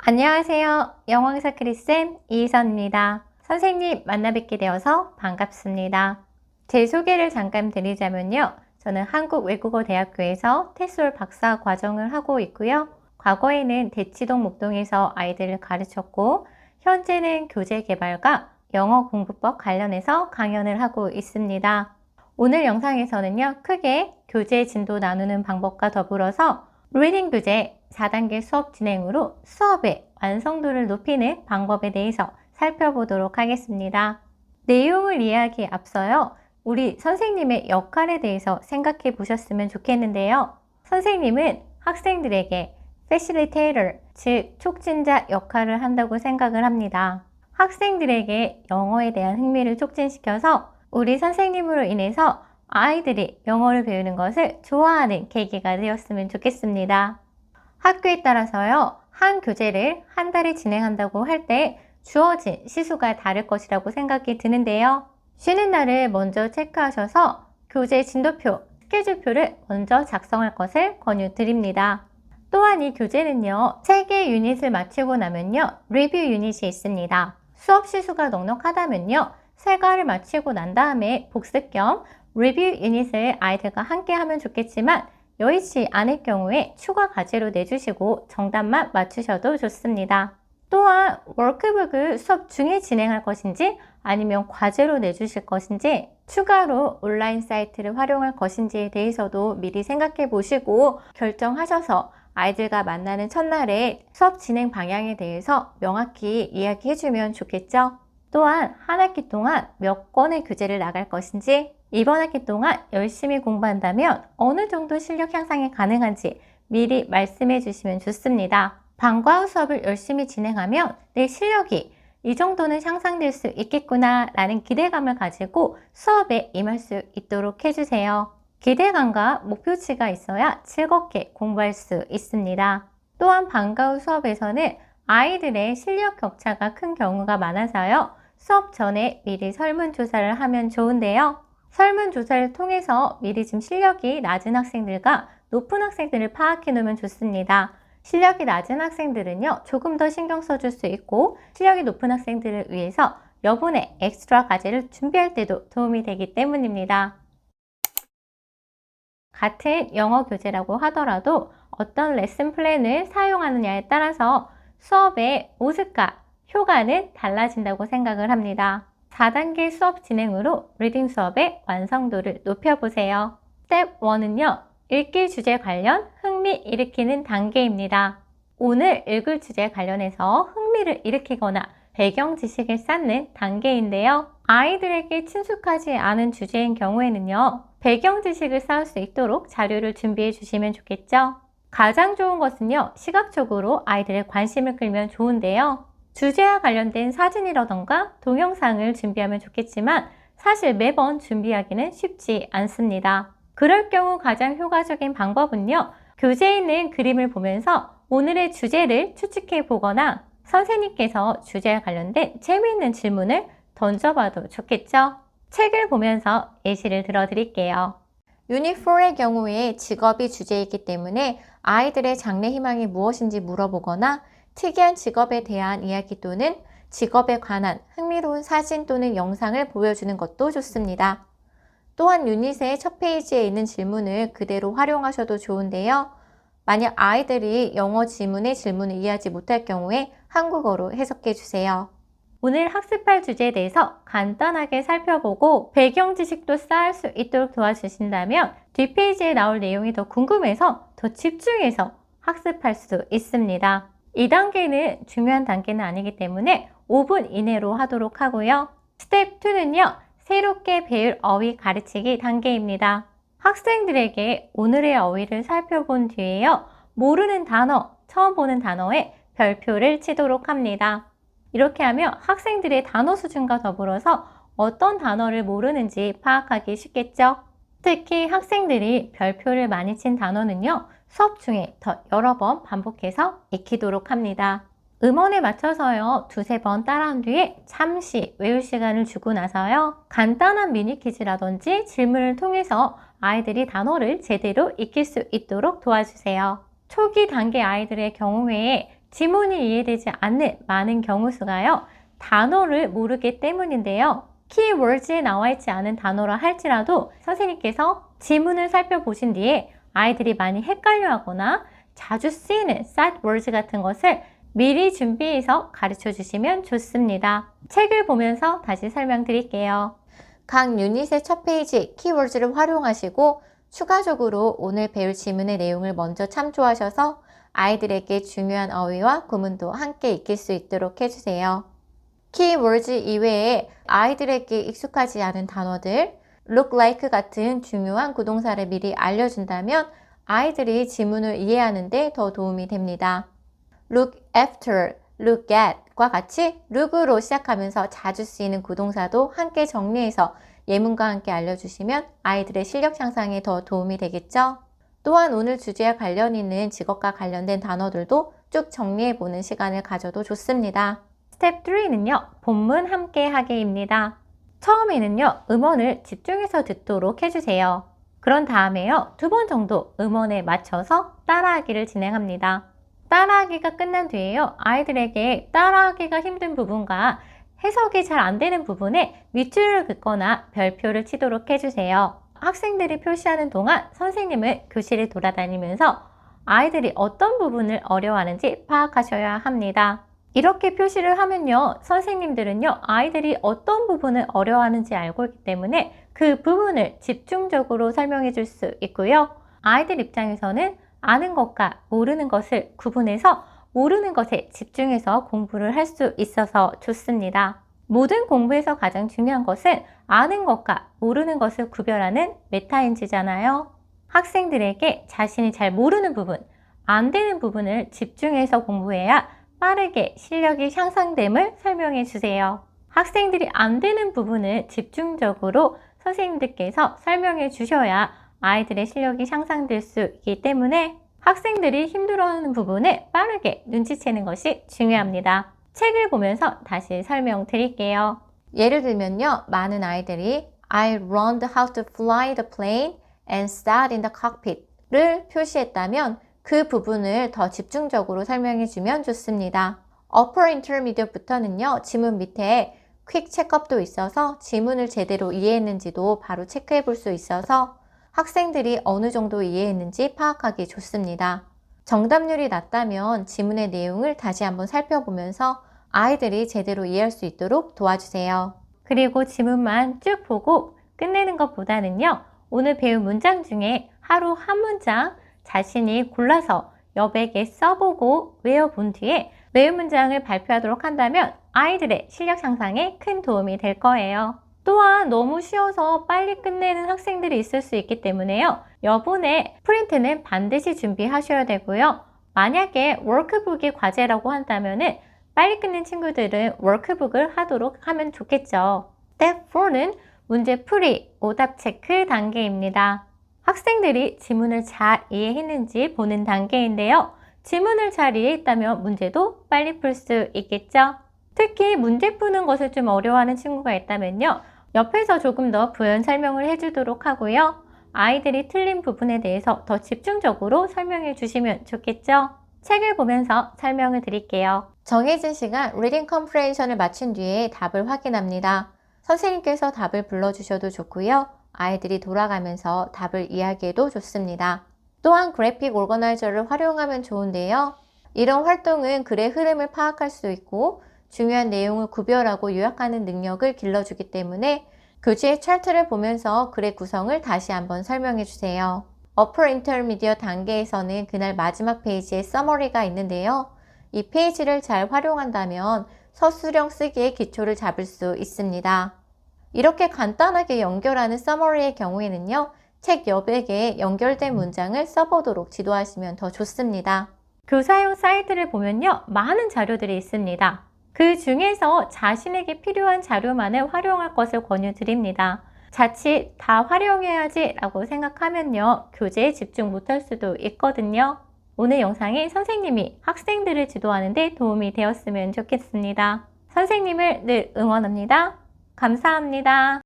안녕하세요. 영어의사 크리쌤 이희선입니다. 선생님 만나 뵙게 되어서 반갑습니다. 제 소개를 잠깐 드리자면요. 저는 한국외국어대학교에서 테솔 박사 과정을 하고 있고요. 과거에는 대치동 목동에서 아이들을 가르쳤고 현재는 교재 개발과 영어 공부법 관련해서 강연을 하고 있습니다. 오늘 영상에서는요. 크게 교재 진도 나누는 방법과 더불어서 리딩 교재 4단계 수업 진행으로 수업의 완성도를 높이는 방법에 대해서 살펴보도록 하겠습니다. 내용을 이해하기에 앞서요. 우리 선생님의 역할에 대해서 생각해 보셨으면 좋겠는데요. 선생님은 학생들에게 facilitator, 즉 촉진자 역할을 한다고 생각을 합니다. 학생들에게 영어에 대한 흥미를 촉진시켜서 우리 선생님으로 인해서 아이들이 영어를 배우는 것을 좋아하는 계기가 되었으면 좋겠습니다. 학교에 따라서요, 한 교재를 한 달에 진행한다고 할 때 주어진 시수가 다를 것이라고 생각이 드는데요. 쉬는 날을 먼저 체크하셔서 교재 진도표, 스케줄표를 먼저 작성할 것을 권유드립니다. 또한 이 교재는요, 3개 유닛을 마치고 나면요, 리뷰 유닛이 있습니다. 수업 시수가 넉넉하다면요, 3과를 마치고 난 다음에 복습 겸 리뷰 유닛을 아이들과 함께 하면 좋겠지만 여의치 않을 경우에 추가 과제로 내주시고 정답만 맞추셔도 좋습니다. 또한 워크북을 수업 중에 진행할 것인지 아니면 과제로 내주실 것인지 추가로 온라인 사이트를 활용할 것인지에 대해서도 미리 생각해 보시고 결정하셔서 아이들과 만나는 첫날에 수업 진행 방향에 대해서 명확히 이야기해 주면 좋겠죠. 또한 한 학기 동안 몇 권의 교재를 나갈 것인지 이번 학기 동안 열심히 공부한다면 어느 정도 실력 향상이 가능한지 미리 말씀해 주시면 좋습니다. 방과 후 수업을 열심히 진행하면 내 실력이 이 정도는 향상될 수 있겠구나 라는 기대감을 가지고 수업에 임할 수 있도록 해주세요. 기대감과 목표치가 있어야 즐겁게 공부할 수 있습니다. 또한 방과 후 수업에서는 아이들의 실력 격차가 큰 경우가 많아서요. 수업 전에 미리 설문조사를 하면 좋은데요. 설문조사를 통해서 미리 좀 실력이 낮은 학생들과 높은 학생들을 파악해 놓으면 좋습니다. 실력이 낮은 학생들은요, 조금 더 신경 써줄 수 있고 실력이 높은 학생들을 위해서 여분의 엑스트라 과제를 준비할 때도 도움이 되기 때문입니다. 같은 영어 교재라고 하더라도 어떤 레슨 플랜을 사용하느냐에 따라서 수업의 모습과 효과는 달라진다고 생각을 합니다. 4단계 수업 진행으로 리딩 수업의 완성도를 높여보세요. 스텝 1은요. 읽기 주제 관련 흥미 일으키는 단계입니다. 오늘 읽을 주제 관련해서 흥미를 일으키거나 배경 지식을 쌓는 단계인데요. 아이들에게 친숙하지 않은 주제인 경우에는요. 배경 지식을 쌓을 수 있도록 자료를 준비해 주시면 좋겠죠. 가장 좋은 것은요. 시각적으로 아이들의 관심을 끌면 좋은데요. 주제와 관련된 사진이라던가 동영상을 준비하면 좋겠지만 사실 매번 준비하기는 쉽지 않습니다. 그럴 경우 가장 효과적인 방법은요. 교재에 있는 그림을 보면서 오늘의 주제를 추측해 보거나 선생님께서 주제와 관련된 재미있는 질문을 던져봐도 좋겠죠. 책을 보면서 예시를 들어드릴게요. 유닛 4의 경우에 직업이 주제이기 때문에 아이들의 장래 희망이 무엇인지 물어보거나 특이한 직업에 대한 이야기 또는 직업에 관한 흥미로운 사진 또는 영상을 보여주는 것도 좋습니다. 또한 유닛의 첫 페이지에 있는 질문을 그대로 활용하셔도 좋은데요. 만약 아이들이 영어 지문의 질문을 이해하지 못할 경우에 한국어로 해석해 주세요. 오늘 학습할 주제에 대해서 간단하게 살펴보고 배경 지식도 쌓을 수 있도록 도와주신다면 뒷페이지에 나올 내용이 더 궁금해서 더 집중해서 학습할 수 있습니다. 2단계는 중요한 단계는 아니기 때문에 5분 이내로 하도록 하고요. 스텝 2는요. 새롭게 배울 어휘 가르치기 단계입니다. 학생들에게 오늘의 어휘를 살펴본 뒤에요. 모르는 단어, 처음 보는 단어에 별표를 치도록 합니다. 이렇게 하면 학생들의 단어 수준과 더불어서 어떤 단어를 모르는지 파악하기 쉽겠죠? 특히 학생들이 별표를 많이 친 단어는요. 수업 중에 더 여러 번 반복해서 익히도록 합니다. 음원에 맞춰서요. 2~3번 따라한 뒤에 잠시 외울 시간을 주고 나서요. 간단한 미니 퀴즈라든지 질문을 통해서 아이들이 단어를 제대로 익힐 수 있도록 도와주세요. 초기 단계 아이들의 경우에 지문이 이해되지 않는 많은 경우 수가요. 단어를 모르기 때문인데요. 키워드에 나와 있지 않은 단어라 할지라도 선생님께서 지문을 살펴보신 뒤에 아이들이 많이 헷갈려 하거나 자주 쓰이는 sight words 같은 것을 미리 준비해서 가르쳐 주시면 좋습니다. 책을 보면서 다시 설명드릴게요. 각 유닛의 첫 페이지 키워드를 활용하시고 추가적으로 오늘 배울 지문의 내용을 먼저 참조하셔서 아이들에게 중요한 어휘와 구문도 함께 익힐 수 있도록 해주세요. 키워드 이외에 아이들에게 익숙하지 않은 단어들, look like 같은 중요한 구동사를 미리 알려준다면 아이들이 지문을 이해하는 데 더 도움이 됩니다. look after, look at 과 같이 look으로 시작하면서 자주 쓰이는 구동사도 함께 정리해서 예문과 함께 알려주시면 아이들의 실력 향상에 더 도움이 되겠죠? 또한 오늘 주제와 관련 있는 직업과 관련된 단어들도 쭉 정리해보는 시간을 가져도 좋습니다. 스텝 3는요, 본문 함께 하기입니다. 처음에는요, 음원을 집중해서 듣도록 해주세요. 그런 다음에요, 2번 정도 음원에 맞춰서 따라하기를 진행합니다. 따라하기가 끝난 뒤에요, 아이들에게 따라하기가 힘든 부분과 해석이 잘 안 되는 부분에 밑줄을 긋거나 별표를 치도록 해주세요. 학생들이 표시하는 동안 선생님은 교실을 돌아다니면서 아이들이 어떤 부분을 어려워하는지 파악하셔야 합니다. 이렇게 표시를 하면요, 선생님들은요, 아이들이 어떤 부분을 어려워하는지 알고 있기 때문에 그 부분을 집중적으로 설명해 줄 수 있고요. 아이들 입장에서는 아는 것과 모르는 것을 구분해서 모르는 것에 집중해서 공부를 할 수 있어서 좋습니다. 모든 공부에서 가장 중요한 것은 아는 것과 모르는 것을 구별하는 메타인지잖아요. 학생들에게 자신이 잘 모르는 부분, 안 되는 부분을 집중해서 공부해야 빠르게 실력이 향상됨을 설명해 주세요. 학생들이 안 되는 부분을 집중적으로 선생님들께서 설명해 주셔야 아이들의 실력이 향상될 수 있기 때문에 학생들이 힘들어하는 부분을 빠르게 눈치채는 것이 중요합니다. 책을 보면서 다시 설명드릴게요. 예를 들면요, 많은 아이들이 I learned how to fly the plane and sat in the cockpit를 표시했다면 그 부분을 더 집중적으로 설명해 주면 좋습니다. Upper Intermediate부터는요, 지문 밑에 퀵 체크업도 있어서 지문을 제대로 이해했는지도 바로 체크해 볼 수 있어서 학생들이 어느 정도 이해했는지 파악하기 좋습니다. 정답률이 낮다면 지문의 내용을 다시 한번 살펴보면서 아이들이 제대로 이해할 수 있도록 도와주세요. 그리고 지문만 쭉 보고 끝내는 것보다는요, 오늘 배운 문장 중에 하루 한 문장 자신이 골라서 여백에 써보고 외워본 뒤에 외운 문장을 발표하도록 한다면 아이들의 실력 향상에 큰 도움이 될 거예요. 또한 너무 쉬워서 빨리 끝내는 학생들이 있을 수 있기 때문에요. 여분의 프린트는 반드시 준비하셔야 되고요. 만약에 워크북이 과제라고 한다면 빨리 끝낸 친구들은 워크북을 하도록 하면 좋겠죠. 스텝 4는 문제 풀이, 오답 체크 단계입니다. 학생들이 지문을 잘 이해했는지 보는 단계인데요. 지문을 잘 이해했다면 문제도 빨리 풀 수 있겠죠. 특히 문제 푸는 것을 좀 어려워하는 친구가 있다면요, 옆에서 조금 더 부연 설명을 해주도록 하고요. 아이들이 틀린 부분에 대해서 더 집중적으로 설명해 주시면 좋겠죠. 책을 보면서 설명을 드릴게요. 정해진 시간 리딩 컴프레hension을 마친 뒤에 답을 확인합니다. 선생님께서 답을 불러주셔도 좋고요. 아이들이 돌아가면서 답을 이야기해도 좋습니다. 또한 그래픽 오거나이저를 활용하면 좋은데요. 이런 활동은 글의 흐름을 파악할 수 있고 중요한 내용을 구별하고 요약하는 능력을 길러주기 때문에 교재의 차트를 보면서 글의 구성을 다시 한번 설명해 주세요. Upper Intermediate 단계에서는 그날 마지막 페이지에 서머리가 있는데요. 이 페이지를 잘 활용한다면 서술형 쓰기의 기초를 잡을 수 있습니다. 이렇게 간단하게 연결하는 서머리의 경우에는요, 책 여백에 연결된 문장을 써보도록 지도하시면 더 좋습니다. 교사용 사이트를 보면요, 많은 자료들이 있습니다. 그 중에서 자신에게 필요한 자료만을 활용할 것을 권유드립니다. 자칫 다 활용해야지 라고 생각하면요, 교재에 집중 못할 수도 있거든요. 오늘 영상이 선생님이 학생들을 지도하는 데 도움이 되었으면 좋겠습니다. 선생님을 늘 응원합니다. 감사합니다.